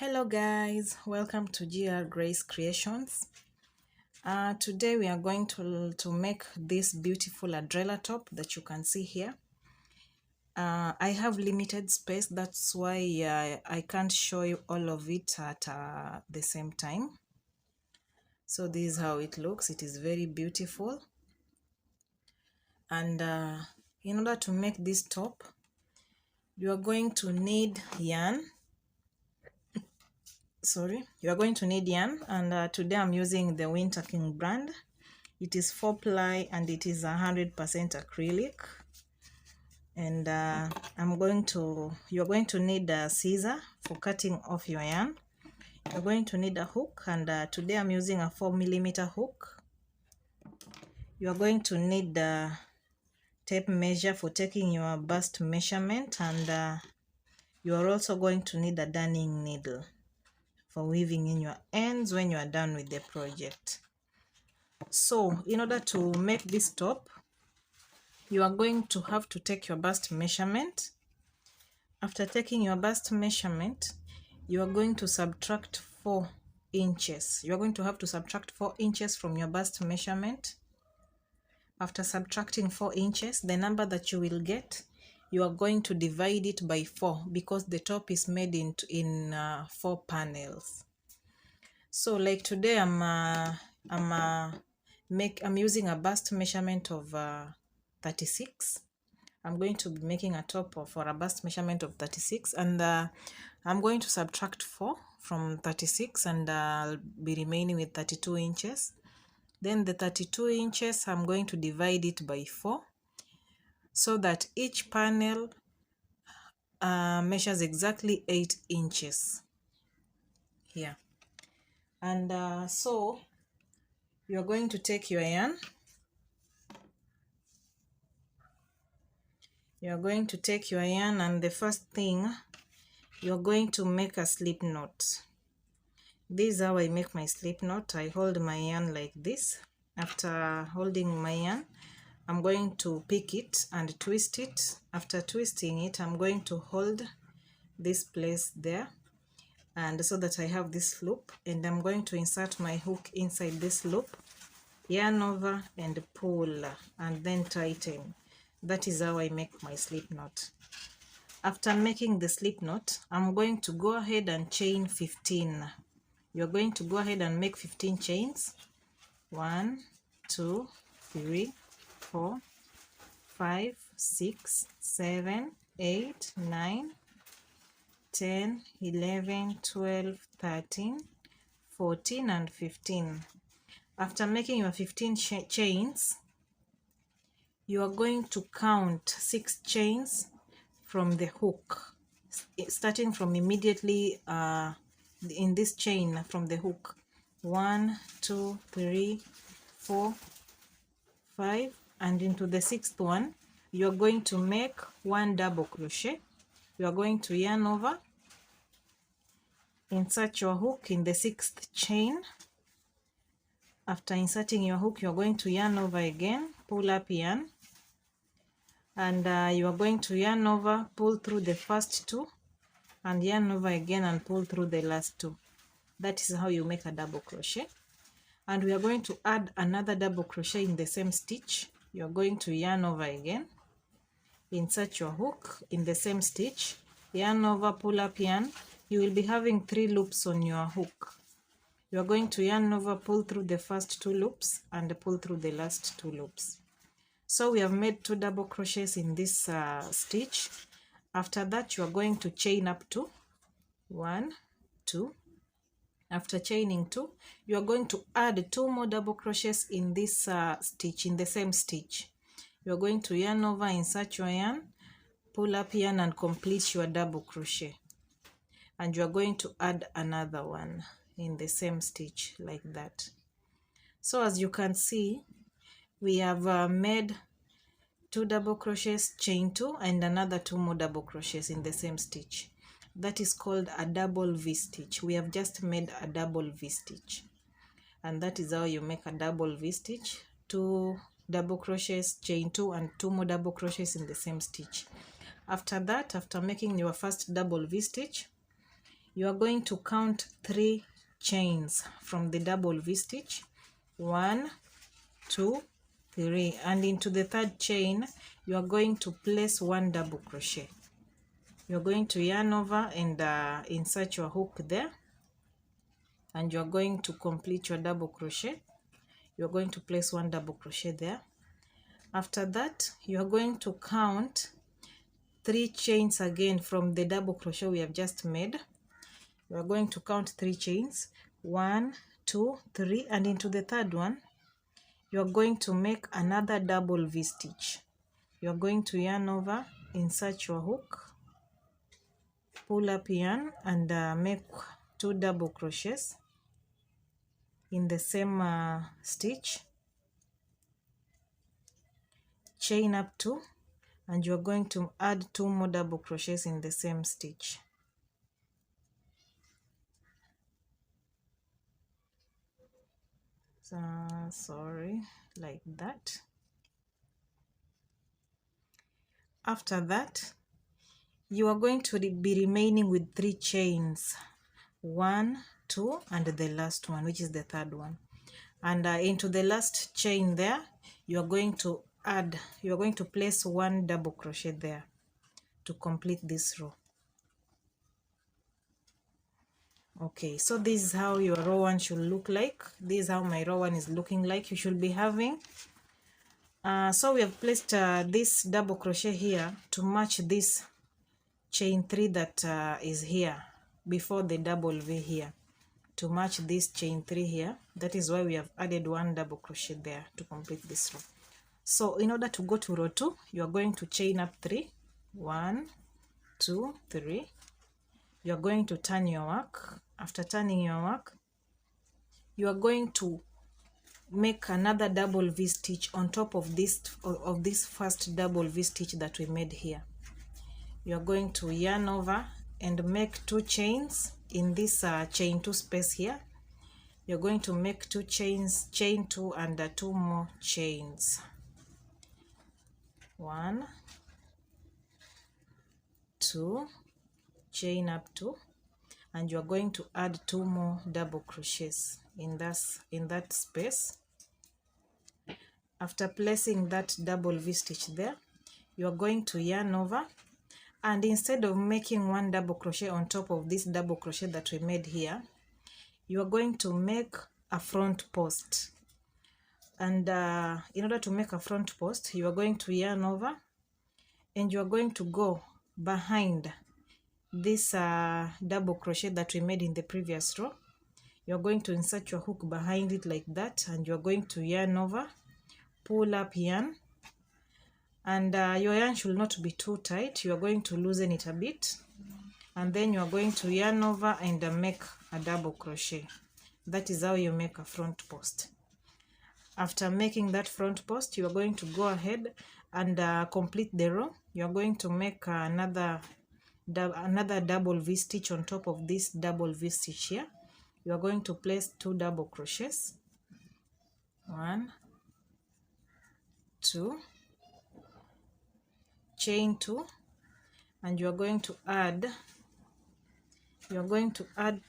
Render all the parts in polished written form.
Hello guys, welcome to GR Grace Creations. Today we are going to make this beautiful umbrella top that you can see here. I have limited space, that's why I can't show you all of it at the same time. So this is how it looks. It is very beautiful. And in order to make this top, you are going to need yarn. You are going to need yarn, and today I'm using the Winter King brand. It is 4-ply and it is 100% acrylic. And you're going to need a scissor for cutting off your yarn. You're going to need a hook, and today I'm using a 4mm hook. You're going to need the tape measure for taking your bust measurement, and you are also going to need a darning needle for weaving in your ends when you are done with the project. So in order to make this top, you are going to have to take your bust measurement. After taking your bust measurement, you are going to subtract 4 inches. You are going to have to subtract 4 inches from your bust measurement. After subtracting 4 inches, the number that you will get, you are going to divide it by 4 because the top is made in 4 panels. So like today I'm using a bust measurement of 36. I'm going to be making a top for a bust measurement of 36, and I'm going to subtract 4 from 36, and I'll be remaining with 32 inches. Then the 32 inches, I'm going to divide it by 4 so that each panel measures exactly 8 inches here. And so you're going to take your yarn. You're going to take your yarn, and the first thing, you're going to make a slip knot. This is how I make my slip knot. I hold my yarn like this. After holding my yarn, I'm going to pick it and twist it. After twisting it, I'm going to hold this place there, and so that I have this loop, and I'm going to insert my hook inside this loop, yarn over and pull, and then tighten. That is how I make my slip knot. After making the slip knot, I'm going to go ahead and chain 15. You're going to go ahead and make 15 chains. 1, 2, 3, 4, 5, 6, 7, 8, 9, 10, 11, 12, 13, 14, and 15. After making your 15 chains, you are going to count 6 chains from the hook, starting from immediately in this chain from the hook. 1, 2, 3, 4, 5, and into the 6th one, you are going to make 1 double crochet. You are going to yarn over, insert your hook in the 6th chain. After inserting your hook, you are going to yarn over again, pull up yarn, and you are going to yarn over, pull through the first 2, and yarn over again and pull through the last 2. That is how you make a double crochet. And we are going to add another double crochet in the same stitch. You are going to yarn over again, insert your hook in the same stitch, yarn over, pull up yarn. You will be having 3 loops on your hook. You are going to yarn over, pull through the first 2 loops, and pull through the last 2 loops. So we have made 2 double crochets in this stitch. After that, you are going to chain up to 1, 2. After chaining 2, you are going to add 2 more double crochets in this stitch, in the same stitch. You are going to yarn over, insert your yarn, pull up yarn, and complete your double crochet. And you are going to add another one in the same stitch like that. So as you can see, we have made 2 double crochets, chain 2, and another 2 more double crochets in the same stitch. That is called a double V stitch. We have just made a double V stitch, and that is how you make a double V stitch. 2 double crochets, chain 2, and 2 more double crochets in the same stitch. After that, after making your first double V stitch, you are going to count 3 chains from the double V stitch. 1, 2, 3, and into the 3rd chain you are going to place 1 double crochet. You're going to yarn over and insert your hook there, and you're going to complete your double crochet. You're going to place 1 double crochet there. After that, you are going to count 3 chains again from the double crochet we have just made. You are going to count 3 chains, 1, 2, 3, and into the 3rd one you are going to make another double V stitch. You are going to yarn over, insert your hook, pull up yarn, and make 2 double crochets in the same stitch, chain up 2, and you are going to add 2 more double crochets in the same stitch. Sorry, like that. After that, you are going to be remaining with 3 chains, 1, 2, and the last one, which is the 3rd one. And into the last chain there, you are going to place 1 double crochet there to complete this row. Okay, so this is how your row 1 should look like. This is how my row 1 is looking like. You should be having so we have placed this double crochet here to match this chain 3 that is here before the double V here, to match this chain 3 here. That is why we have added 1 double crochet there to complete this row. So in order to go to row 2, you are going to chain up 3, 1, 2, 3. You are going to turn your work. After turning your work, you are going to make another double V stitch on top of this first double V stitch that we made here. You are going to yarn over and make 2 chains in this chain 2 space here. You're going to make 2 chains, chain 2, and 2 more chains. 1, 2, chain up 2, and you're going to add 2 more double crochets in that space. After placing that double V stitch there, you are going to yarn over, and instead of making 1 double crochet on top of this double crochet that we made here, you are going to make a front post. And in order to make a front post, you are going to yarn over, and you are going to go behind this double crochet that we made in the previous row. You are going to insert your hook behind it like that, and you are going to yarn over, pull up yarn, and your yarn should not be too tight. You are going to loosen it a bit, and then you are going to yarn over and make a double crochet. That is how you make a front post. After making that front post, you are going to go ahead and complete the row. You are going to make another double V stitch on top of this double V stitch here. You are going to place 2 double crochets, 1, 2, chain 2, and you are going to add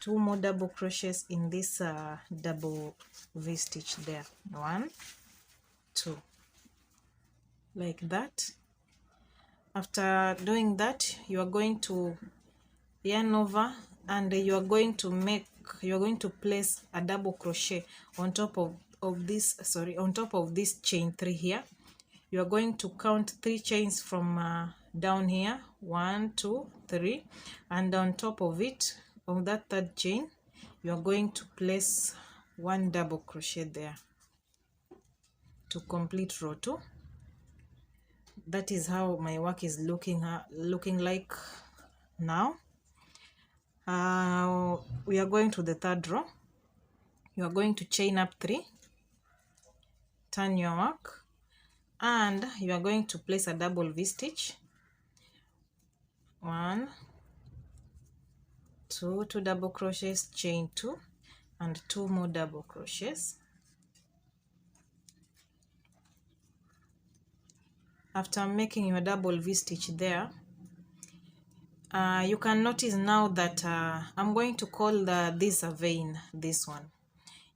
2 more double crochets in this double V stitch there. 1, 2, like that. After doing that, you are going to yarn over, and you are going to place a double crochet on top of this chain 3 here. You are going to count 3 chains from down here, 1, 2, 3, and on top of it, on that 3rd chain, you are going to place 1 double crochet there to complete row 2. That is how my work is looking like now. We are going to the 3rd row. You are going to chain up 3, turn your work, and you are going to place a double V stitch, 1, 2 double crochets, chain 2, and 2 more double crochets. After making your double V stitch there, You can notice now that I'm going to call this a vein, this one.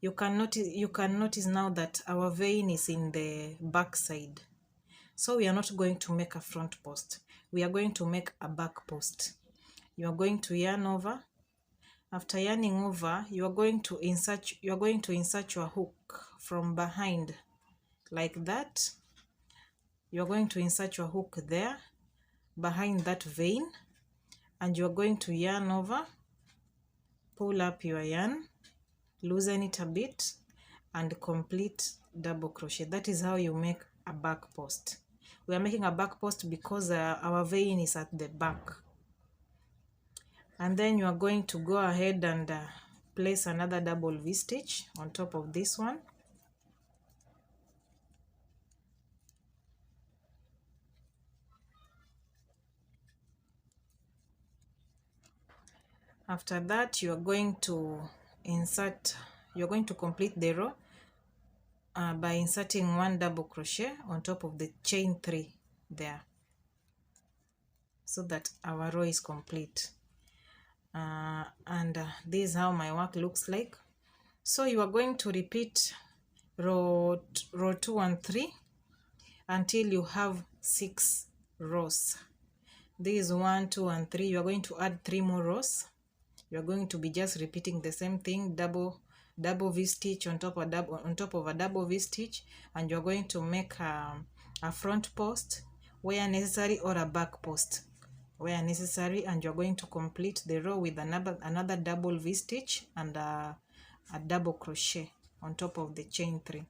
You can notice now that our vein is in the back side. So we are not going to make a front post. We are going to make a back post. You are going to yarn over. After yarning over, you are going to insert your hook from behind like that. You are going to insert your hook there behind that vein, and you are going to yarn over, pull up your yarn, loosen it a bit, and complete double crochet. That is how you make a back post. We are making a back post because our vein is at the back. And then you are going to go ahead and place another double V-stitch on top of this one. After that, you are going to complete the row by inserting one double crochet on top of the chain 3 there, so that our row is complete. This is how my work looks like. So you are going to repeat row 2 and 3 until you have 6 rows. This is 1, 2 and 3. You are going to add 3 more rows. You are going to be just repeating the same thing, double V-stitch on top of a double V-stitch, and you're going to make a front post where necessary, or a back post where necessary, and you're going to complete the row with another double V-stitch and a double crochet on top of the chain 3,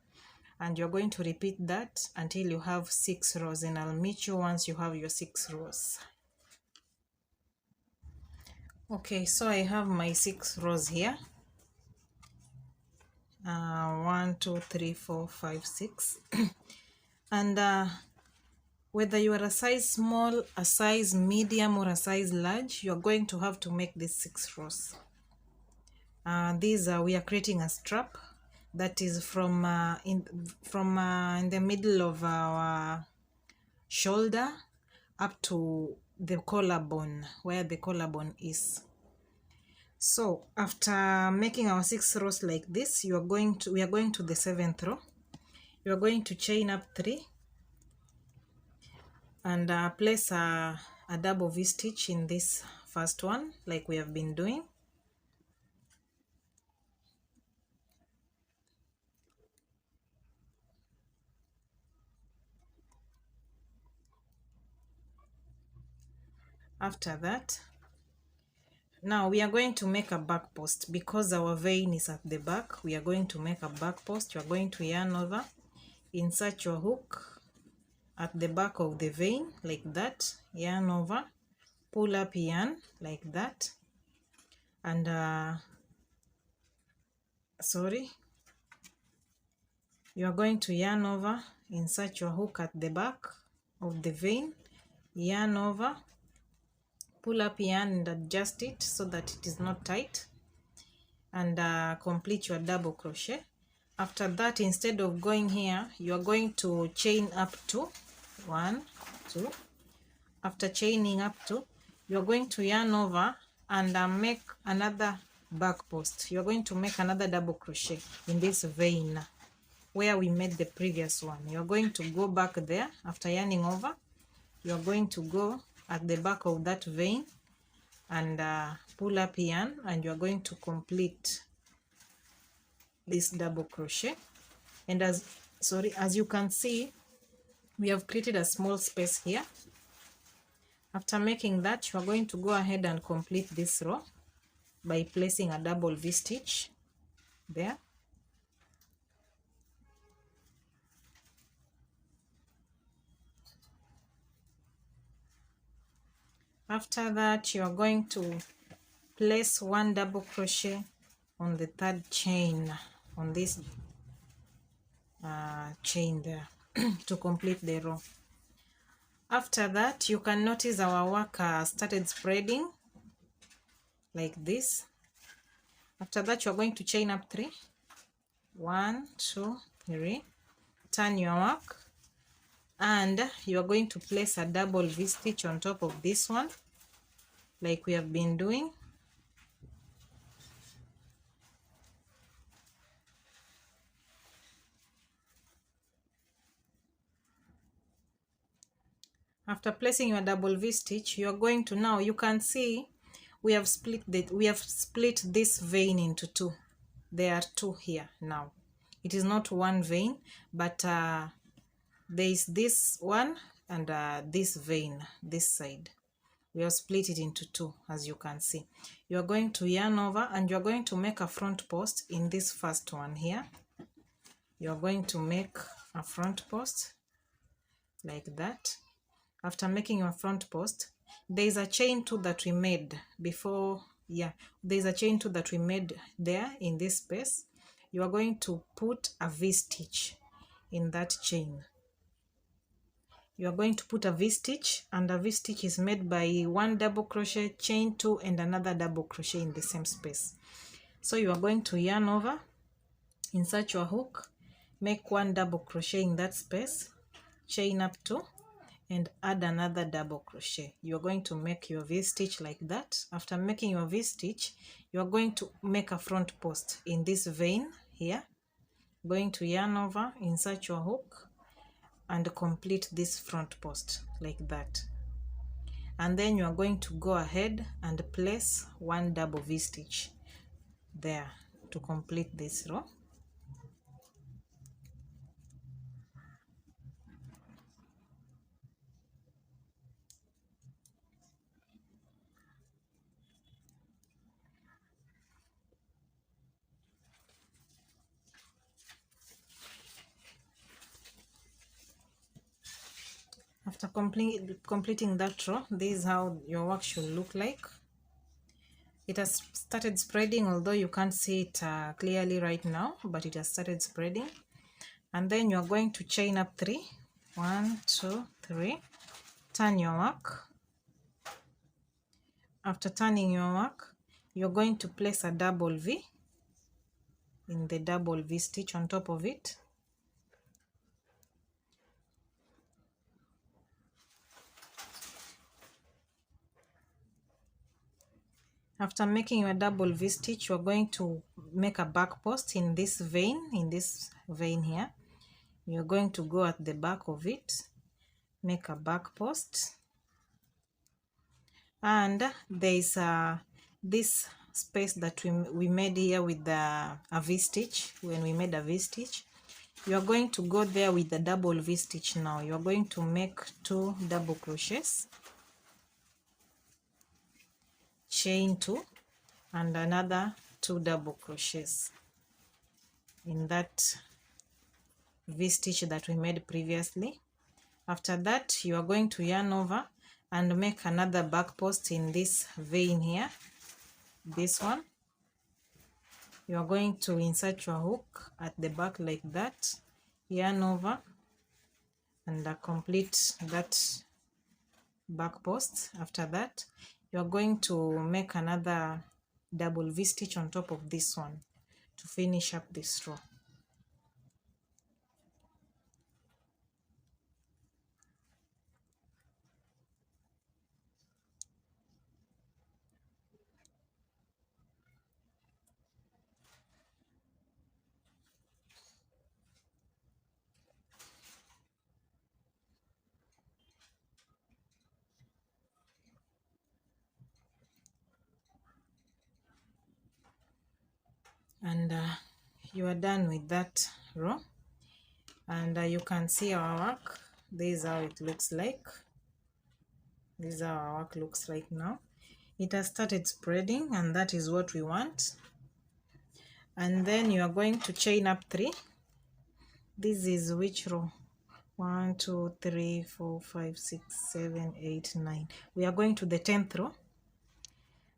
and you're going to repeat that until you have 6 rows, and I'll meet you once you have your 6 rows. Okay, so I have my 6 rows here. 1, 2, 3, 4, 5, 6. And whether you are a size small, a size medium, or a size large, you're going to have to make these 6 rows. We are creating a strap that is from in the middle of our shoulder up to the collarbone, where the collarbone is. So after making our 6 rows like this, we are going to the 7th row. You are going to chain up 3 and place a double V-stitch in this first one, like we have been doing. After that, now we are going to make a back post because our vein is at the back. We are going to make a back post. You are going to yarn over, insert your hook at the back of the vein like that, yarn over, pull up yarn like that, and you are going to yarn over, insert your hook at the back of the vein, yarn over, pull up yarn and adjust it so that it is not tight, and complete your double crochet. After that, instead of going here, you are going to chain up to 1, 2. After chaining up to, you are going to yarn over and make another back post. You are going to make another double crochet in this vein where we made the previous one. You are going to go back there. After yarning over, you are going to go at the back of that vein and pull up yarn, and you are going to complete this double crochet. And as you can see, we have created a small space here. After making that, you are going to go ahead and complete this row by placing a double V-stitch there. After that, you are going to place one double crochet on the 3rd chain on this chain there to complete the row. After that, you can notice our work started spreading like this. After that, you are going to chain up 3. 1, 2, 3. Turn your work, and you are going to place a double V-stitch on top of this one like we have been doing. After placing your double V stitch, you are going to, now you can see we have split this vein into two. There are two here now. It is not one vein, but there is this one and this vein this side. We have split it into two, as you can see. You are going to yarn over and you are going to make a front post in this first one here. You are going to make a front post like that. After making your front post, there is a chain 2 that we made before. There's a chain 2 that we made there in this space. You are going to put a V stitch in that chain. You are going to put a V stitch, and a V stitch is made by 1 double crochet, chain 2 and another double crochet in the same space. So you are going to yarn over, insert your hook, make 1 double crochet in that space, chain up 2 and add another double crochet. You are going to make your V stitch like that. After making your V stitch, you are going to make a front post in this vein here. Going to yarn over, insert your hook and complete this front post like that. And then you are going to go ahead and place 1 double V stitch there to complete this row. After completing that row, this is how your work should look like. It has started spreading, although you can't see it clearly right now, but it has started spreading. And then you are going to chain up 3. 1, 2, 3. Turn your work. After turning your work, you're going to place a double V in the double V stitch on top of it. After making your double V stitch, you're going to make a back post in this vein here. You're going to go at the back of it, make a back post, and there is this space that we made here with a V stitch. When we made a V stitch, you are going to go there with the double V stitch. Now you are going to make 2 double crochets, chain 2 and another 2 double crochets in that V stitch that we made previously. After that, you are going to yarn over and make another back post in this vein here, this one. You are going to insert your hook at the back like that, yarn over and complete that back post. After that, you are going to make another double V stitch on top of this one to finish up this row. And you are done with that row, and you can see our work. This is how it looks like. This is how our work looks like now. It has started spreading, and that is what we want. And then you are going to chain up 3. This is which row? 1, 2, 3, 4, 5, 6, 7, 8, 9. We are going to the 10th row,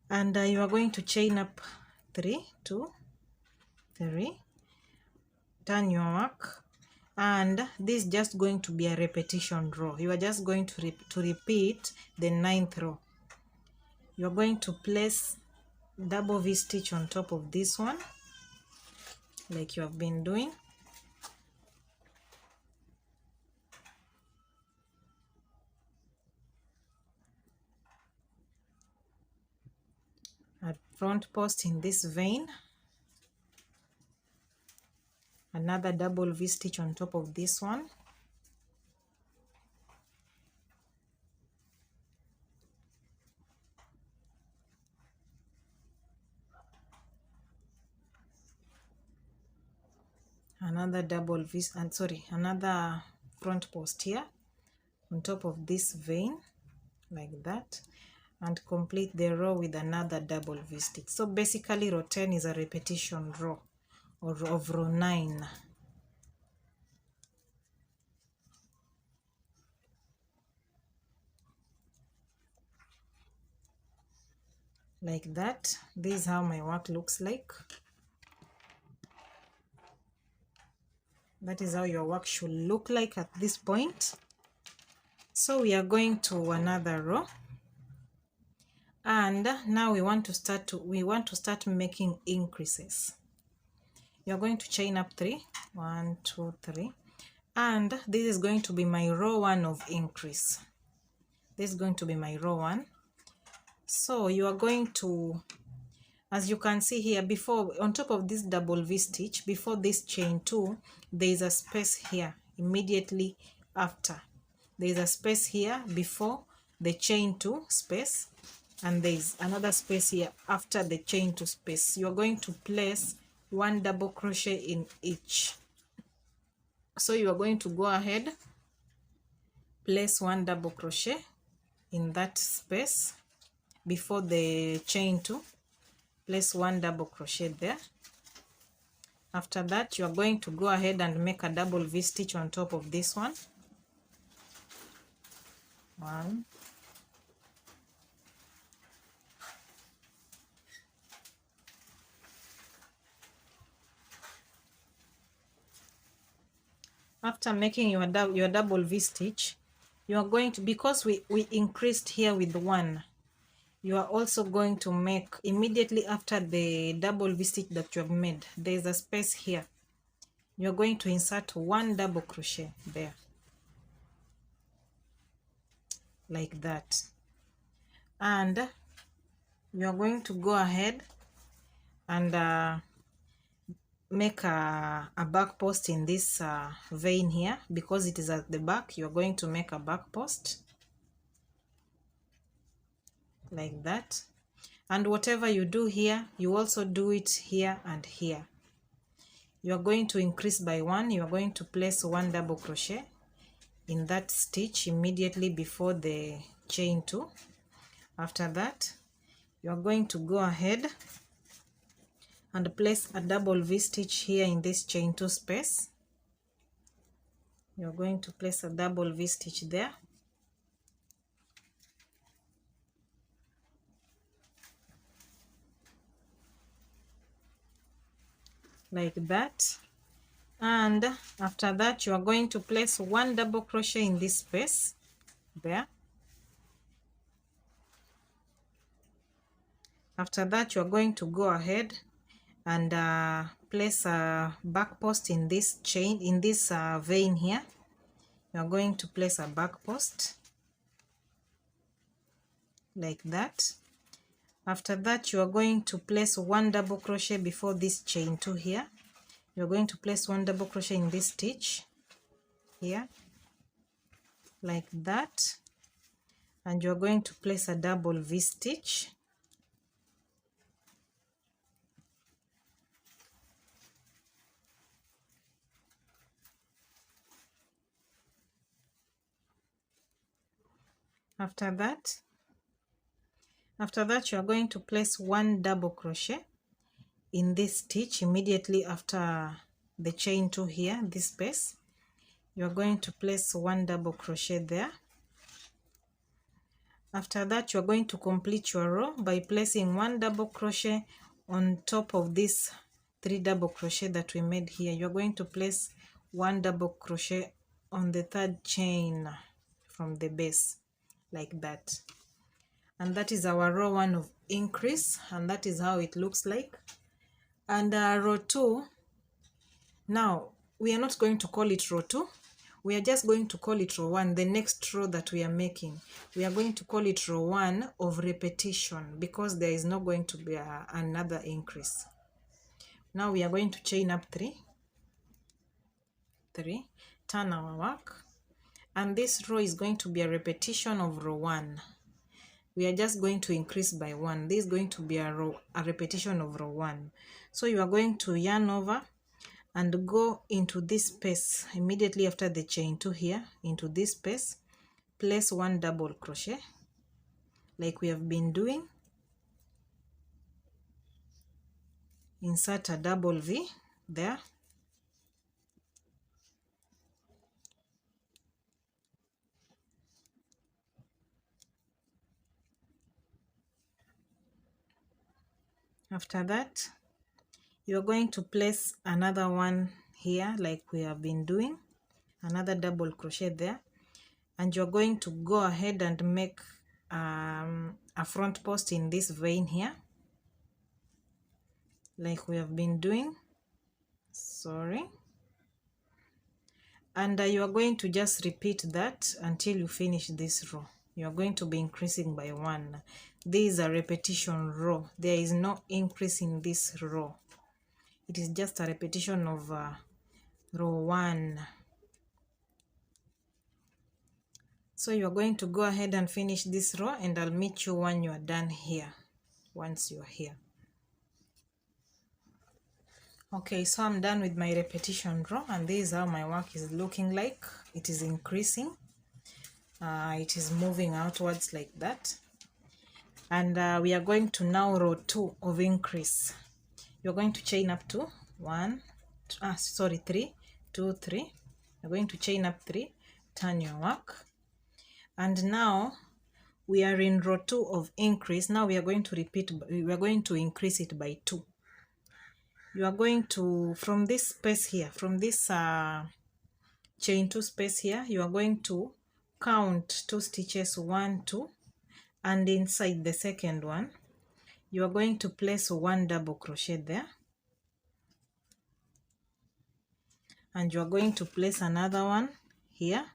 and you are going to chain up 3, 2, 3, turn your work, and this is just going to be a repetition row. You are just going to repeat the 9th row. You are going to place double V stitch on top of this one like you have been doing. front post in this vein, another double V stitch on top of this one, another double V, and another front post here on top of this vein, like that, and complete the row with another double V stitch. So basically row 10 is a repetition row of row 9. Like that. This is how my work looks like. That is how your work should look like at this point. So we are going to another row, and now we want to start making increases. You're going to chain up 3, 1, 2, 3, and this is going to be my row 1 of increase. This is going to be my row 1. So you are going to, as you can see here, before, on top of this double V stitch, before this chain 2, there is a space here. Immediately after, there is a space here before the chain 2 space, and there is another space here after the chain 2 space. You are going to place 1 double crochet in each. So you are going to go ahead, place 1 double crochet in that space before the chain 2, place 1 double crochet there. After that, you are going to go ahead and make a double V stitch on top of this one. 1, after making your double V stitch, you are going to, because we increased here with 1, you are also going to make, immediately after the double V stitch that you have made, there is a space here. You are going to insert 1 double crochet there, like that, and you are going to go ahead and make a back post in this vein here, because it is at the back. You are going to make a back post like that, and whatever you do here, you also do it here and here. You are going to increase by 1. You are going to place 1 double crochet in that stitch immediately before the chain 2. After that, you are going to go ahead and place a double V stitch here in this chain 2 space. You are going to place a double V stitch there, like that, and after that you are going to place 1 double crochet in this space there. After that, you are going to go ahead and place a back post in this chain, in this vein here. You are going to place a back post like that. After that, you are going to place 1 double crochet before this chain 2 here. You're going to place 1 double crochet in this stitch here, like that, and you're going to place a double V stitch. After that, you are going to place 1 double crochet in this stitch immediately after the chain 2 here, this space. You are going to place 1 double crochet there. After that, you are going to complete your row by placing 1 double crochet on top of this 3 double crochet that we made here. You are going to place 1 double crochet on the 3rd chain from the base, like that. And that is our row 1 of increase, and that is how it looks like. And row 2, now we are not going to call it row 2, we are just going to call it row 1. The next row that we are making, we are going to call it row 1 of repetition, because there is not going to be another increase. Now we are going to chain up 3, turn our work, and this row is going to be a repetition of row 1. We are just going to increase by 1. This is going to be a repetition of row 1. So you are going to yarn over and go into this space immediately after the chain 2 here, into this space, place 1 double crochet like we have been doing, insert a double V there, after that you are going to place another one here like we have been doing, another double crochet there, and you're going to go ahead and make a front post in this vein here like we have been doing, and you are going to just repeat that until you finish this row. You are going to be increasing by 1. This is a repetition row. There is no increase in this row. It is just a repetition of row 1. So you are going to go ahead and finish this row, and I'll meet you when you are done here, once you are here. Okay, so I'm done with my repetition row, and this is how my work is looking like. It is increasing. It is moving outwards like that. And we are going to now row 2 of increase. You're going to chain up to 3, 2, 3. You're going to chain up 3, turn your work. And now we are in row 2 of increase. Now we are going to repeat, we are going to increase it by 2. You are going to, from this space here, from this chain 2 space here, you are going to count 2 stitches, 1, 2, and inside the second one you are going to place 1 double crochet there, and you are going to place another one here.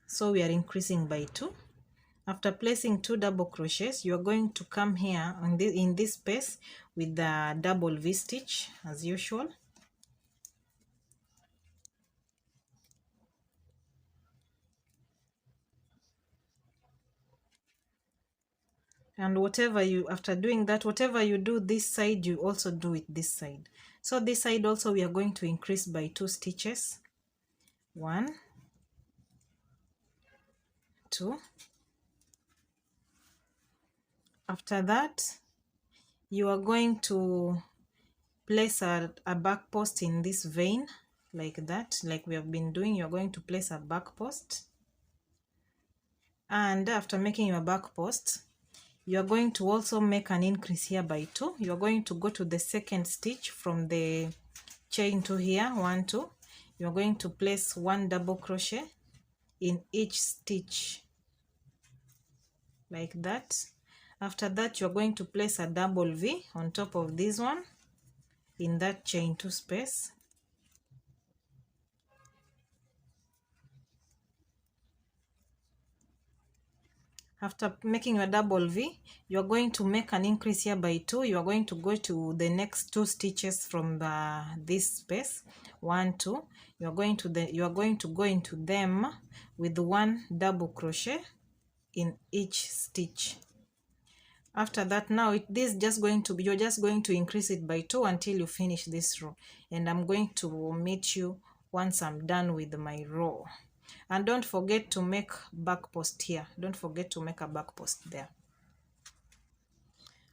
So we are increasing by 2. After placing 2 double crochets, you are going to come here on in this space with the double V stitch as usual. And after doing that, whatever you do this side, you also do it this side. So this side also we are going to increase by 2 stitches. 1, 2. After that, you are going to place a back post in this vein like that, like we have been doing. You're going to place a back post, and after making your back post, you are going to also make an increase here by 2. You're going to go to the second stitch from the chain 2 here, 1, 2. You're going to place 1 double crochet in each stitch like that. After that, you're going to place a double V on top of this one in that chain 2 space. After making your double V, you are going to make an increase here by 2. You are going to go to the next 2 stitches from this space, 1, 2. You are going to go into them with 1 double crochet in each stitch. After that, now this is just going to be, you're just going to increase it by 2 until you finish this row, and I'm going to meet you once I'm done with my row. And don't forget to make back post here. Don't forget to make a back post there.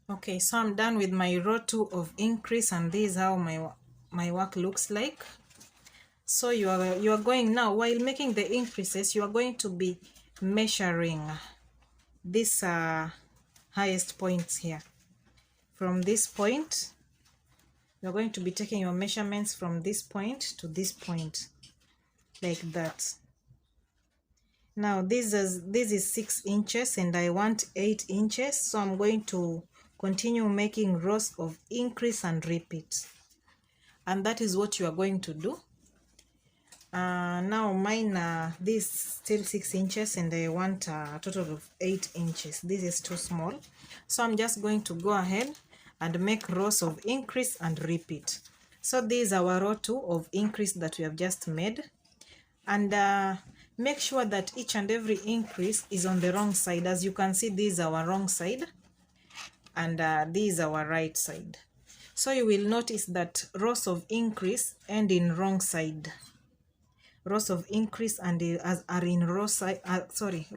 Okay, so I'm done with my row 2 of increase, and this is how my work looks like. So you are going now, while making the increases, you are going to be measuring this highest points here. From this point, you're going to be taking your measurements from this point to this point like that. Now this is 6 inches and I want 8 inches, so I'm going to continue making rows of increase and repeat, and that is what you are going to do. Now mine this still 6 inches and I want a total of 8 inches. This is too small, so I'm just going to go ahead and make rows of increase and repeat. So this is our row 2 of increase that we have just made, and make sure that each and every increase is on the wrong side. As you can see, this is our wrong side and this is our right side. So you will notice that rows of increase end in wrong side. Rows of increase and are in row side,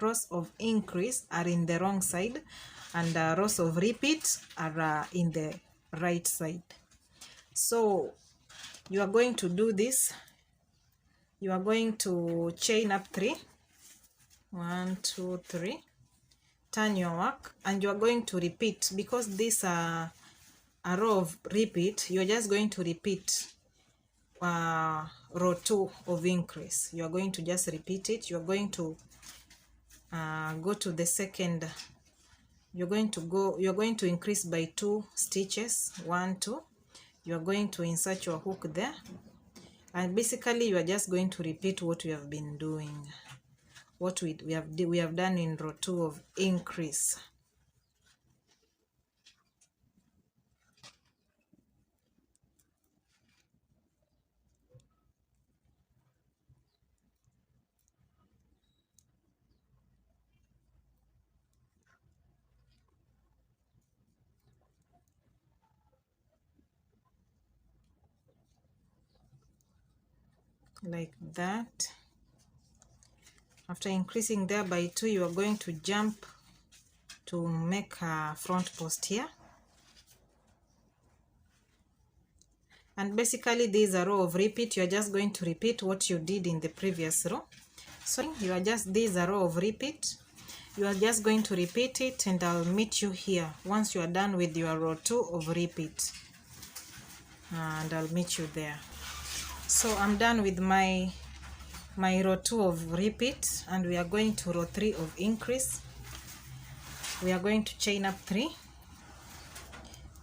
rows of increase are in the wrong side, and rows of repeat are in the right side. So you are going to do this. You are going to chain up 3, 1 2 3, turn your work, and you are going to repeat. Because this a row of repeat, you are just going to repeat row 2 of increase. You are going to just repeat it. You are going to go to the second. You're going to increase by 2 stitches, 1 2. You are going to insert your hook there, and basically you are just going to repeat what we have been doing, what we have done in row 2 of increase. Like that. After increasing there by 2, you are going to jump to make a front post here, and basically this is a row of repeat. You are just going to repeat what you did in the previous row. So you are just, this is a row of repeat. You are just going to repeat it, and I'll meet you here once you are done with your row 2 of repeat, and I'll meet you there. So I'm done with my row 2 of repeat, and we are going to row 3 of increase. We are going to chain up 3,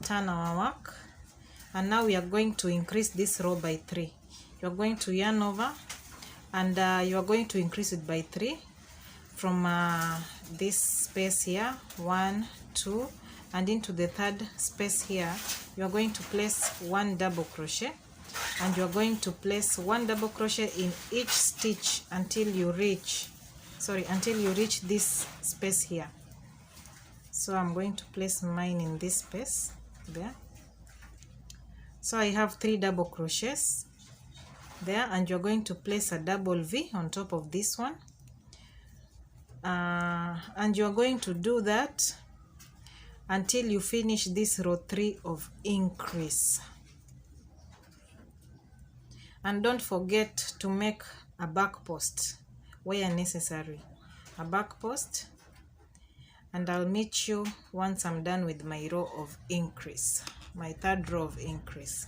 turn our work, and now we are going to increase this row by 3. You are going to yarn over, and you are going to increase it by 3 from this space here, 1 2, and into the third space here you are going to place 1 double crochet, and you are going to place 1 double crochet in each stitch until you reach this space here. So I'm going to place mine in this space there. So I have 3 double crochets there, and you're going to place a double V on top of this one, and you're going to do that until you finish this row 3 of increase. And don't forget to make a back post where necessary, a back post, and I'll meet you once I'm done with my row of increase, my third row of increase.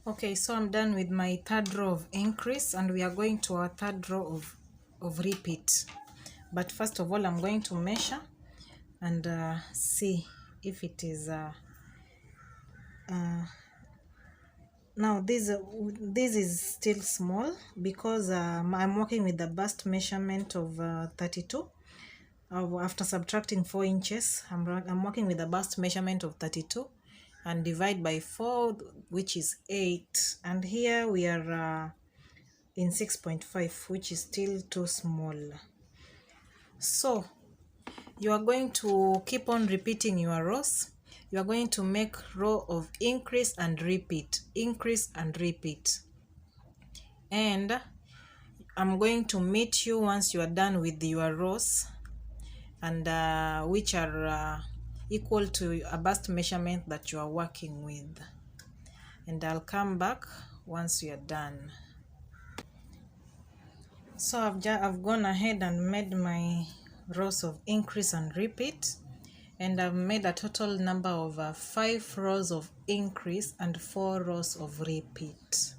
Okay, so I'm done with my third row of increase, and we are going to our third row of repeat. But first of all, I'm going to measure and see if it is now this is still small because I'm working with the bust measurement of 32. After subtracting 4 inches, I'm working with a bust measurement of 32 and divide by 4, which is 8, and here we are in 6.5, which is still too small. So you are going to keep on repeating your rows. You are going to make row of increase and repeat, increase and repeat, and I'm going to meet you once you are done with your rows, and which are equal to a bust measurement that you are working with, and I'll come back once you are done. So I've gone ahead and made my rows of increase and repeat, and I've made a total number of 5 rows of increase and 4 rows of repeat.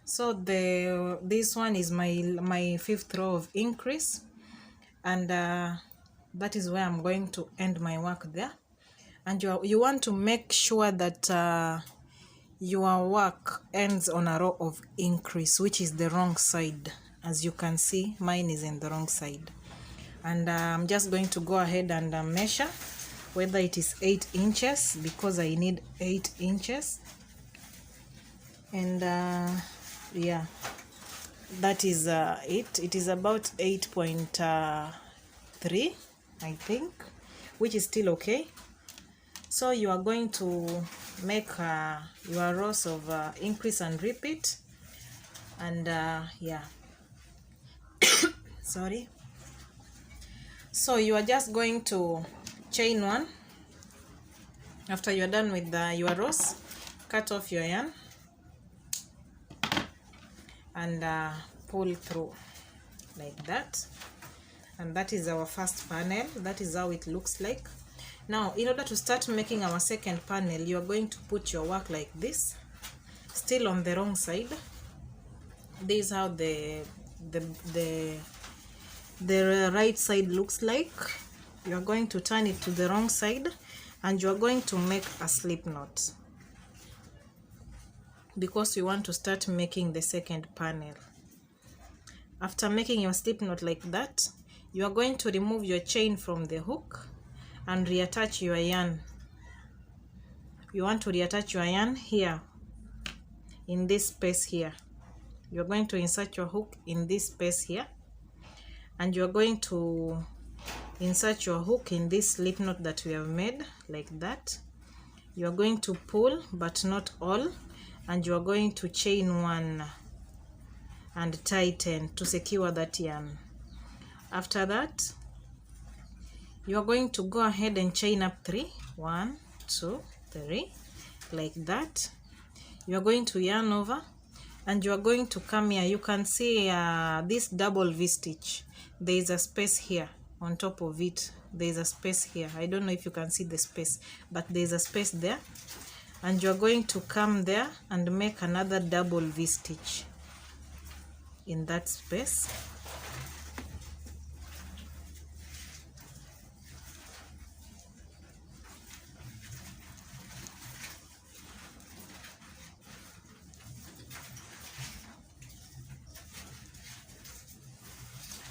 So this one is my 5th row of increase, and that is where I'm going to end my work there. And you want to make sure that your work ends on a row of increase, which is the wrong side. As you can see, mine is in the wrong side. And I'm just going to go ahead and measure whether it is 8 inches, because I need 8 inches. And yeah, that is it. It is about 8.3, I think, which is still okay. So you are going to make your rows of increase and repeat. And yeah, sorry. So you are just going to chain 1. After you are done with your rows, cut off your yarn and pull through like that. And that is our first panel. That is how it looks like. Now, in order to start making our second panel, you are going to put your work like this, still on the wrong side. This is how the right side looks like. You are going to turn it to the wrong side, and you are going to make a slip knot, because we want to start making the second panel. After making your slip knot like that, you are going to remove your chain from the hook and reattach your yarn. You want to reattach your yarn here in this space here. You're going to insert your hook in this space here, and you're going to insert your hook in this slip knot that we have made like that. You're going to pull, but not all, and you're going to chain 1 and tighten to secure that yarn. After that, you're going to go ahead and chain up 3. 1, 2, 3, like that. You're going to yarn over, and you are going to come here. You can see this double V stitch. There is a space here on top of it. There is a space here. I don't know if you can see the space, but there is a space there. And you are going to come there and make another double V stitch in that space.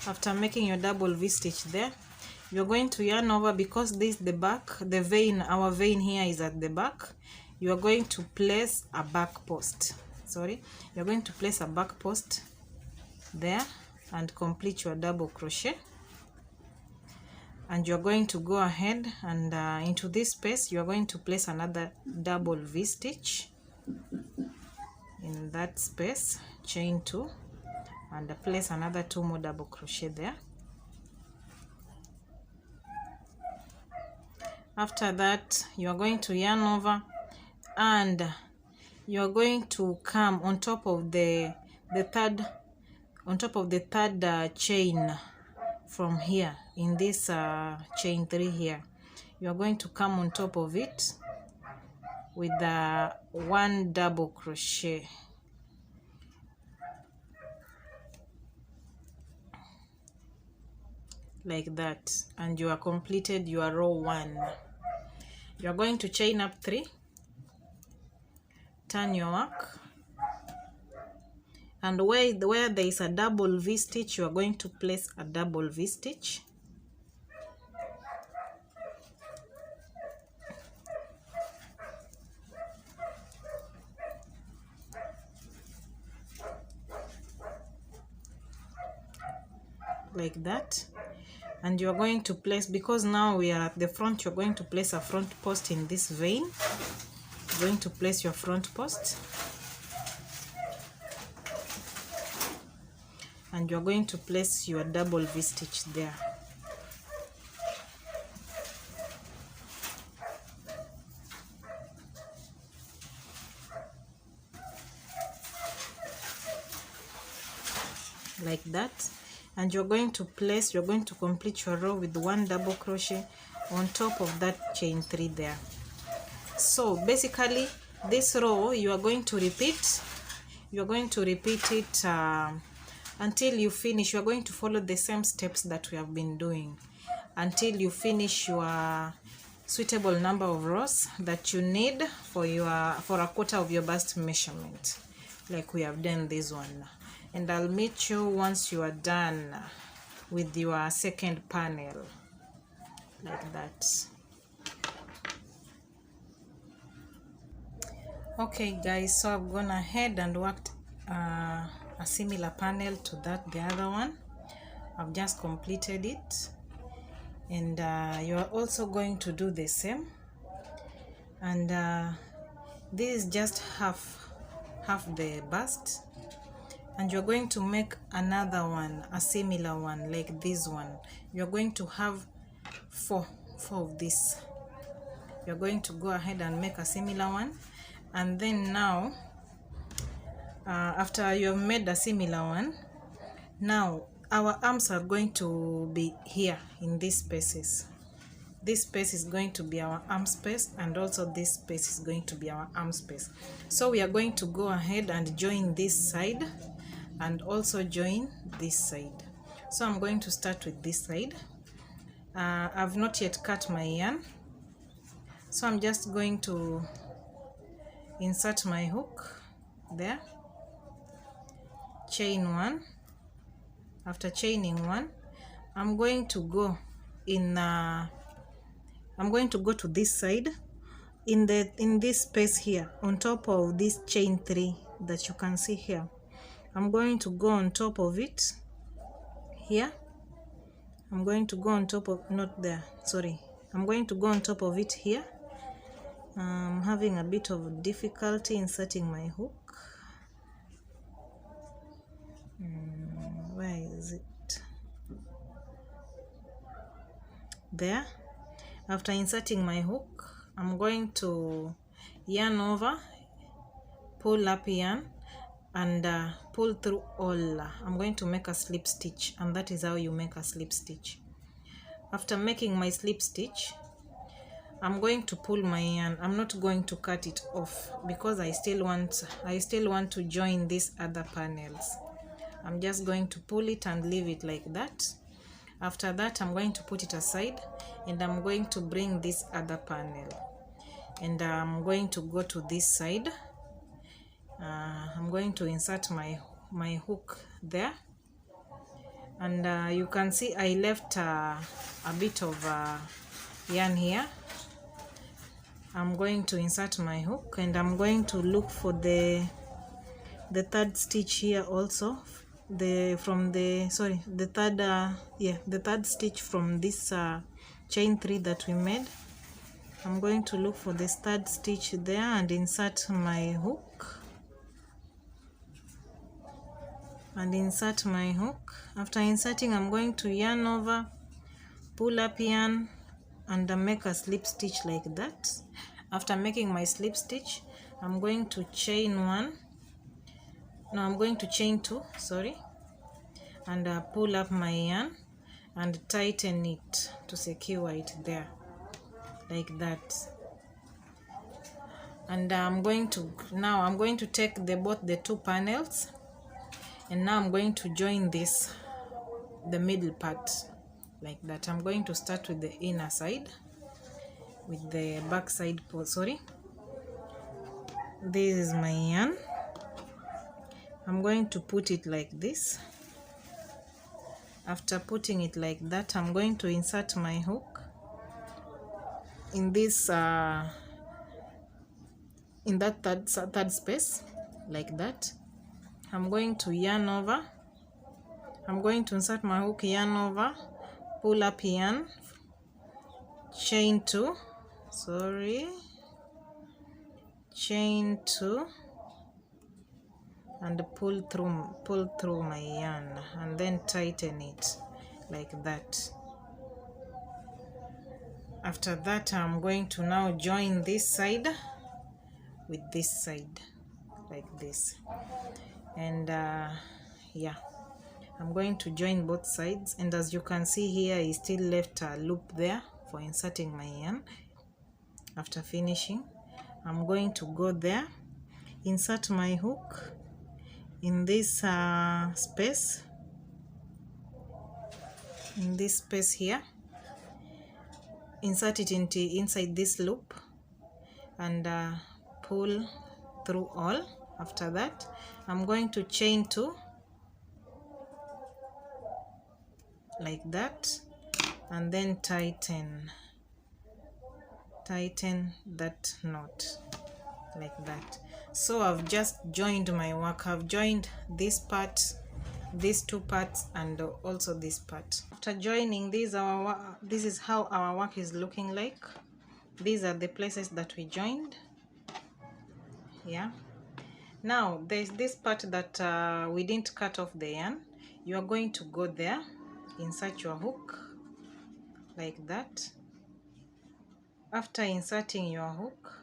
After making your double V stitch there, you're going to yarn over, because this is the back, the vein, our vein here is at the back. You are going to place a back post. You're going to place a back post there and complete your double crochet. And you're going to go ahead and into this space, you're going to place another double V stitch in that space, chain 2, and place another 2 more double crochet there. After that, you are going to yarn over, and you are going to come on top of the third chain from here in this chain 3 here. You are going to come on top of it with the 1 double crochet. Like that, and you are completed your row 1. You are going to chain up 3, turn your work, and where there is a double V stitch, you are going to place a double V stitch. Like that. And you're going to place, because now we are at the front, you're going to place a front post in this vein. You're going to place your front post, and you're going to place your double V stitch there. Like that. And you're going to complete your row with 1 double crochet on top of that chain 3 there. So basically this row you are going to repeat. You're going to repeat it until you finish. You're going to follow the same steps that we have been doing until you finish your suitable number of rows that you need for a quarter of your bust measurement, like we have done this one. And I'll meet you once you are done with your second panel, like that. Okay guys, so I've gone ahead and worked a similar panel to that, the other one. I've just completed it, and you are also going to do the same. And this is just half the bust, and you're going to make another one, a similar one like this one. You're going to have four of this. You're going to go ahead and make a similar one, and then now after you have made a similar one, now our arms are going to be here in these spaces. This space is going to be our arm space, and also this space is going to be our arm space. So we are going to go ahead and join this side and also join this side. So I'm going to start with this side. I've not yet cut my yarn, so I'm just going to insert my hook there, chain one. After chaining one, I'm going to go to this side in this space here, on top of this chain 3 that you can see here. I'm going to go on top of it here. I'm going to go on top of, not there, sorry, I'm going to go on top of it here. I'm having a bit of difficulty inserting my hook. Where is it? There. After inserting my hook, I'm going to yarn over, pull up yarn, and pull through all. I'm going to make a slip stitch, and that is how you make a slip stitch. After making my slip stitch, I'm going to pull my yarn. I'm not going to cut it off because I still want to join these other panels. I'm just going to pull it and leave it like that. After that, I'm going to put it aside, and I'm going to bring this other panel, and I'm going to go to this side. I'm going to insert my hook there, and you can see I left a bit of yarn here. I'm going to insert my hook, and I'm going to look for the third stitch here also, the third stitch from this chain 3 that we made. I'm going to look for this third stitch there and insert my hook, After inserting, I'm going to yarn over, pull up yarn, and make a slip stitch like that. After making my slip stitch, I'm going to chain two, sorry, and pull up my yarn and tighten it to secure it there, like that. And I'm going to take both the two panels, and now I'm going to join the middle part, like that. I'm going to start with the inner side, with the back side, sorry. This is my yarn. I'm going to put it like this. After putting it like that, I'm going to insert my hook in this in that third space, like that. I'm going to yarn over. I'm going to insert my hook, yarn over, pull up yarn, chain two, and pull through my yarn, and then tighten it like that. After that, I'm going to now join this side with this side, like this. And yeah, I'm going to join both sides, and as you can see here, I still left a loop there for inserting my yarn. After finishing, I'm going to go there, insert my hook in this space, here, insert it into inside this loop and pull through all. After that, I'm going to chain 2 like that, and then tighten that knot like that. So I've just joined my work. I've joined this part, these two parts, and also this part. After joining these, this is how our work is looking like. These are the places that we joined. Yeah, now there's this part that we didn't cut off the yarn. You are going to go there, insert your hook like that. After inserting your hook,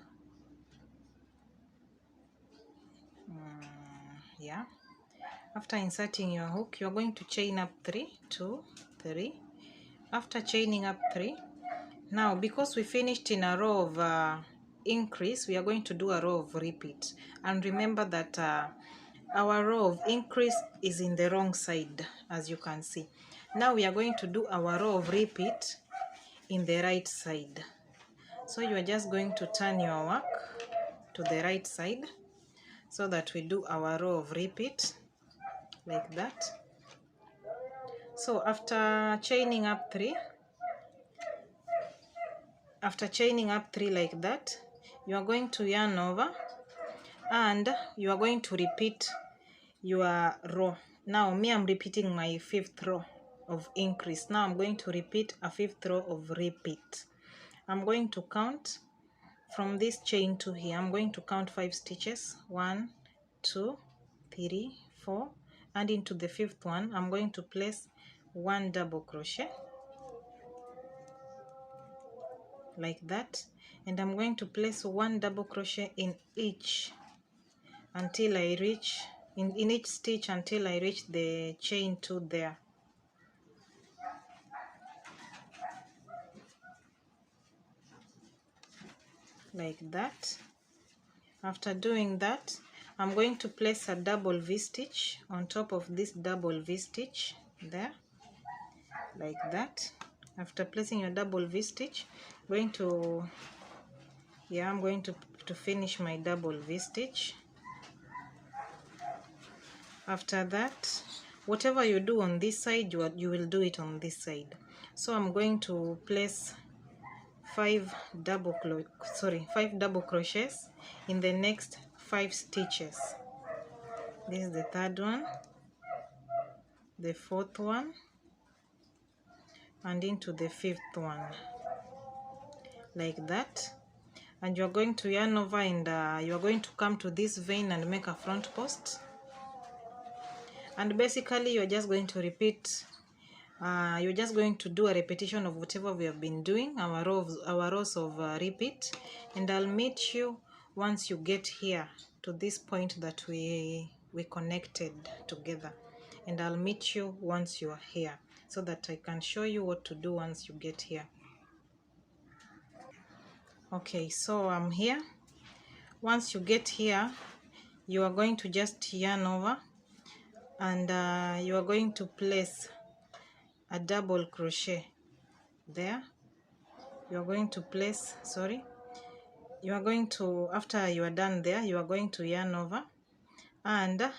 yeah, after inserting your hook, you're going to chain up 3, 2, 3. After chaining up 3, now because we finished in a row of increase, we are going to do a row of repeat. And remember that our row of increase is in the wrong side, as you can see. Now we are going to do our row of repeat in the right side. So you are just going to turn your work to the right side so that we do our row of repeat like that. So after chaining up 3 like that, you are going to yarn over and you are going to repeat your row. Now I'm repeating my 5th row of increase. Now I'm going to repeat a 5th row of repeat. I'm going to count from this chain to here. I'm going to count 5 stitches. 1, 2, 3, 4, and into the 5th one I'm going to place 1 double crochet like that, and I'm going to place 1 double crochet in each until I reach in each stitch until I reach the chain 2 there. Like that. After doing that, I'm going to place a double V-stitch on top of this double V-stitch there, like that. After placing your double V-stitch, I'm going to finish my double V-stitch. After that, whatever you do on this side, you will do it on this side. So I'm going to place 5 double crochets in the next 5 stitches. This is the 3rd one, the 4th one, and into the 5th one, like that. And you're going to yarn over and you're going to come to this vein and make a front post. And basically you're just going to repeat, you're just going to do a repetition of whatever we have been doing, our rows of repeat. And I'll meet you once you get here to this point that we connected together. And I'll meet you once you are here so that I can show you what to do once you get here. Okay, so I'm here. Once you get here, you are going to just yarn over and you are going to place a double crochet there. You are going to place, you are going to, after you are done there, you are going to yarn over and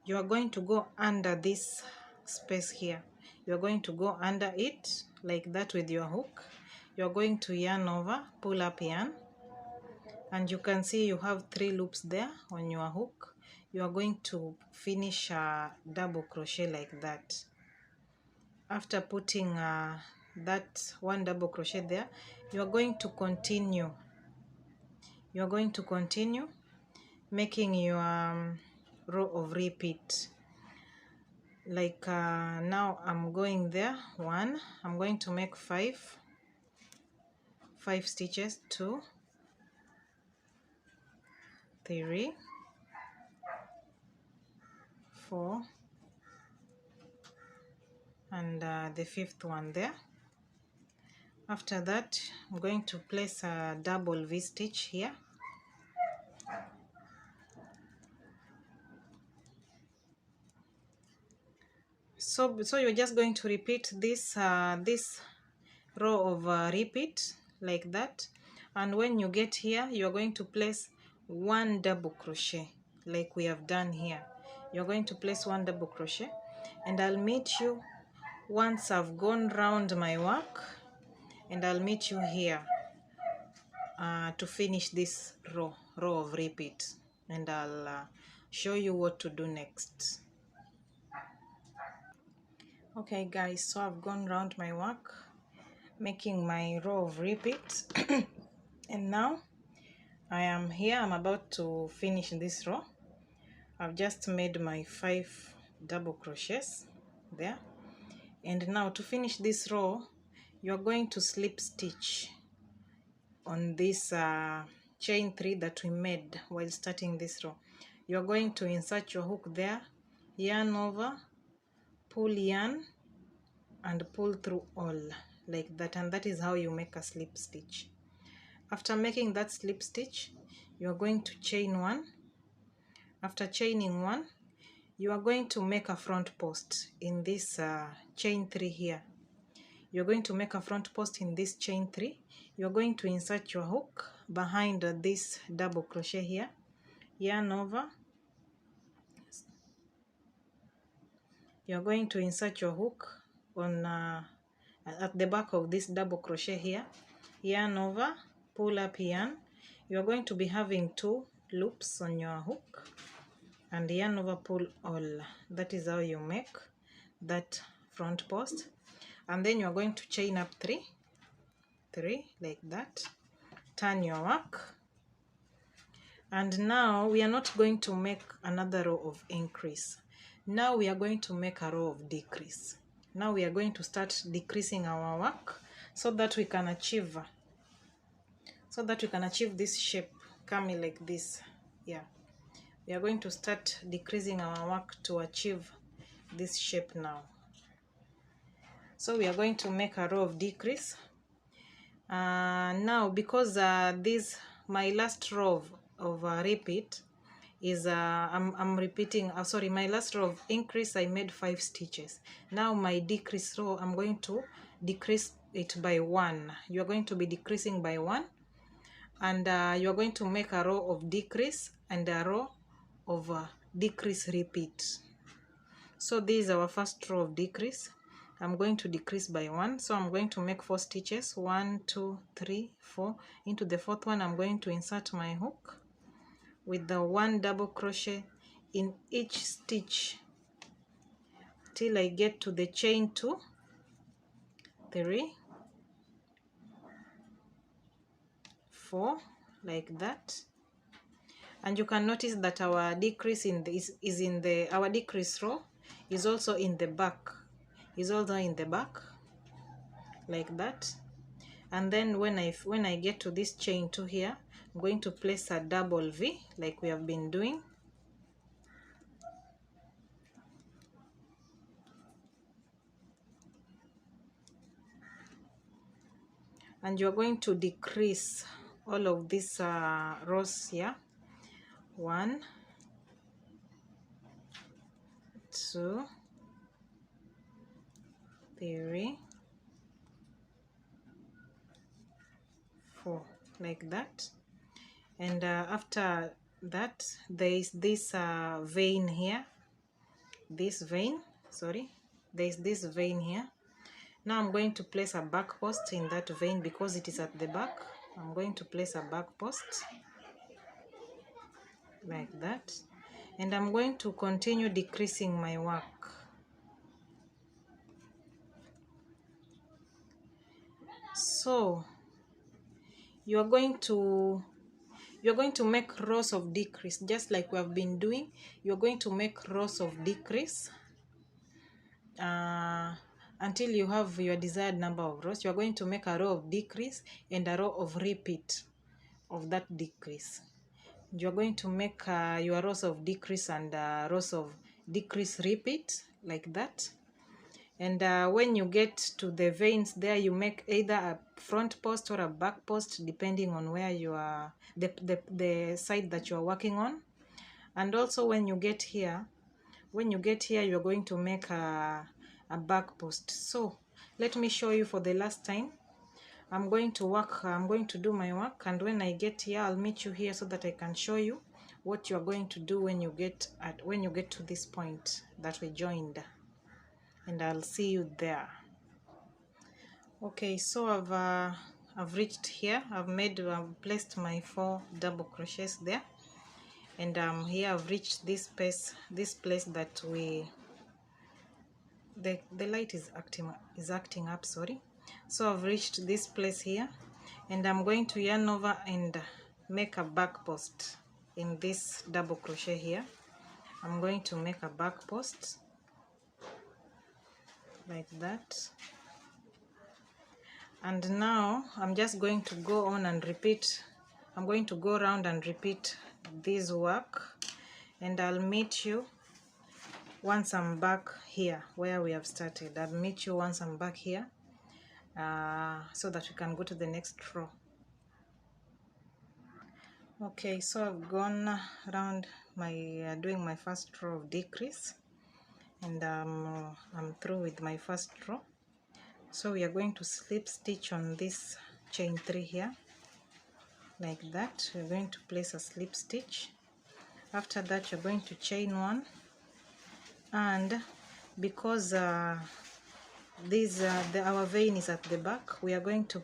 you are going to go under this space here. You are going to go under it like that with your hook. You are going to yarn over, pull up yarn, and you can see you have 3 loops there on your hook. You are going to finish a double crochet like that. After putting that 1 double crochet there, you are going to continue. You are going to continue making your row of repeat. Like now I'm going there 1. I'm going to make 5 stitches. 2, 3, 4, and the 5th one there. After that, I'm going to place a double V-stitch here. So you're just going to repeat this row of repeat like that. And when you get here, you are going to place one double crochet like we have done here. You're going to place one double crochet, and I'll meet you once I've gone round my work, and I'll meet you here to finish this row of repeat, and I'll show you what to do next. Okay guys, so I've gone round my work making my row of repeat and now I am here. I'm about to finish this row. I've just made my 5 double crochets there, and now to finish this row you're going to slip stitch on this chain 3 that we made while starting this row. You're going to insert your hook there, yarn over, pull yarn, and pull through all like that, and that is how you make a slip stitch. After making that slip stitch, you are going to chain 1. After chaining 1, you are going to make a front post in this chain 3 here. You're going to make a front post in this chain 3. You're going to insert your hook behind this double crochet here, yarn over. You're going to insert your hook on at the back of this double crochet here, yarn over, pull up yarn. You're going to be having 2 loops on your hook, and yarn over, pull all. That is how you make that front post. And then you're going to chain up 3 like that, turn your work, and now we are not going to make another row of increase. Now we are going to make a row of decrease. Now we are going to start decreasing our work so that we can achieve this shape coming like this. Yeah, we are going to start decreasing our work to achieve this shape now. So we are going to make a row of decrease. Now because this my last row of repeat is I'm repeating, sorry, my last row of increase I made 5 stitches. Now my decrease row, I'm going to decrease it by 1. You're going to be decreasing by 1, and you're going to make a row of decrease and a row of decrease repeat. So this is our first row of decrease. I'm going to decrease by 1, so I'm going to make 4 stitches, 1 2 3 4. Into the 4th one I'm going to insert my hook with the 1 double crochet in each stitch till I get to the chain 2, 3, 4 like that. And you can notice that our decrease our decrease row is also in the back, like that. And then when I get to this chain 2 here, I'm going to place a double V like we have been doing. And you're going to decrease all of these rows here. 1 2 3 4 like that. And after that there is this vein here, there is this vein here. Now I'm going to place a back post in that vein because it is at the back. I'm going to place a back post like that, and I'm going to continue decreasing my work. So you're going to make rows of decrease just like we have been doing. You're going to make rows of decrease until you have your desired number of rows. You're going to make a row of decrease and a row of repeat of that decrease. You're going to make your rows of decrease and rows of decrease repeat like that. And when you get to the veins there, you make either a front post or a back post depending on where you are, the side that you are working on. And also when you get here, you're going to make a back post. So let me show you for the last time I'm going to do my work, and when I get here I'll meet you here so that I can show you what you are going to do when you get to this point that we joined, and I'll see you there. Okay, so I've reached here. I've placed my 4 double crochets there, and here I've reached this place that the light is acting up, sorry. So I've reached this place here, and I'm going to yarn over and make a back post in this double crochet here. I'm going to make a back post like that, and now I'm just going to go on and repeat. I'm going to go around and repeat this work, and I'll meet you once I'm back here where we have started. I'll meet you once I'm back here, so that we can go to the next row. Okay, so I've gone around my doing my first row of decrease, and I'm through with my first row. So we are going to slip stitch on this chain 3 here like that. We're going to place a slip stitch. After that you're going to chain 1, and because our vein is at the back, we are going to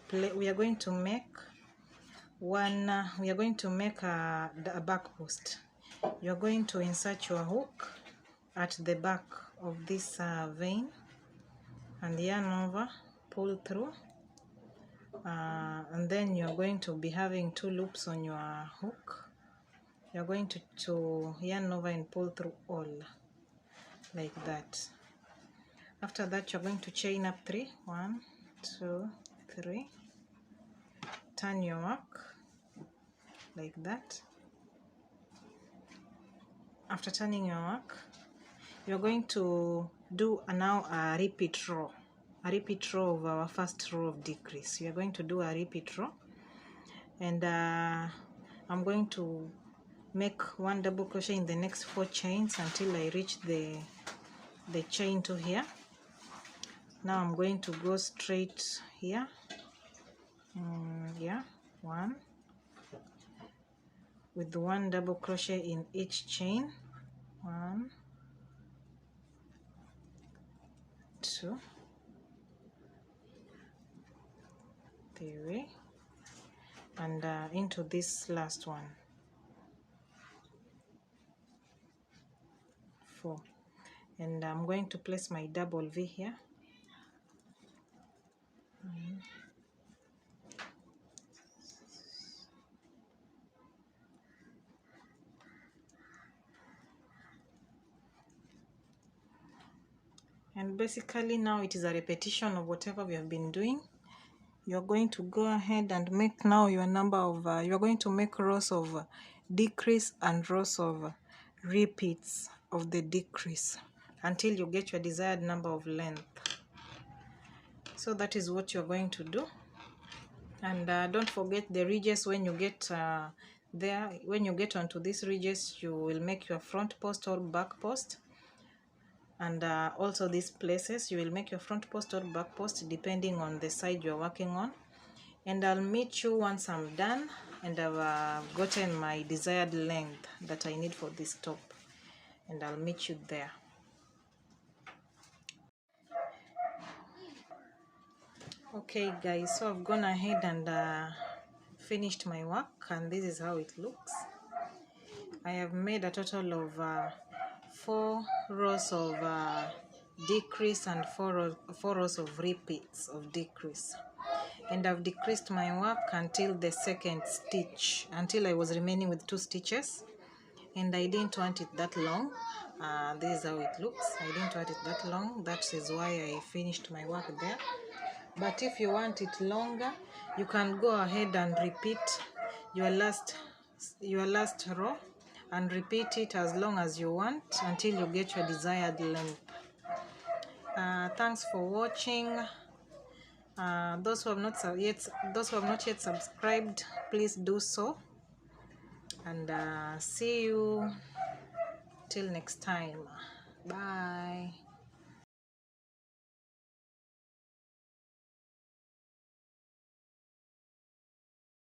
make a back post. You're going to insert your hook at the back of this vein and yarn over, pull through, and then you're going to be having 2 loops on your hook. You're going to yarn over and pull through all like that. After that you're going to chain up 3, 1, 2, 3, turn your work like that. After turning your work, you're going to do now a repeat row of our first row of decrease. We are going to do a repeat row, and I'm going to make 1 double crochet in the next 4 chains until I reach the chain 2 here. Now I'm going to go straight here, yeah, 1 with 1 double crochet in each chain, 1, 2, 3, and into this last one, 4, and I'm going to place my double V here. And basically now it is a repetition of whatever we have been doing. You're going to go ahead and make now your number of you're going to make rows of decrease and rows of repeats of the decrease until you get your desired number of length. So that is what you're going to do. And don't forget the ridges. When you get when you get onto these ridges, you will make your front post or back post. And also these places, you will make your front post or back post depending on the side you're working on. And I'll meet you once I'm done and I've gotten my desired length that I need for this top, and I'll meet you there. Okay guys, so I've gone ahead and finished my work, and this is how it looks. I have made a total of 4 rows of decrease and 4 rows of repeats of decrease, and I've decreased my work until the 2nd stitch, until I was remaining with 2 stitches, and I didn't want it that long. This is how it looks. I didn't want it that long. That is why I finished my work there. But if you want it longer, you can go ahead and repeat your last row and repeat it as long as you want until you get your desired length. Thanks for watching. Those who have not yet subscribed, please do so, and see you till next time. Bye.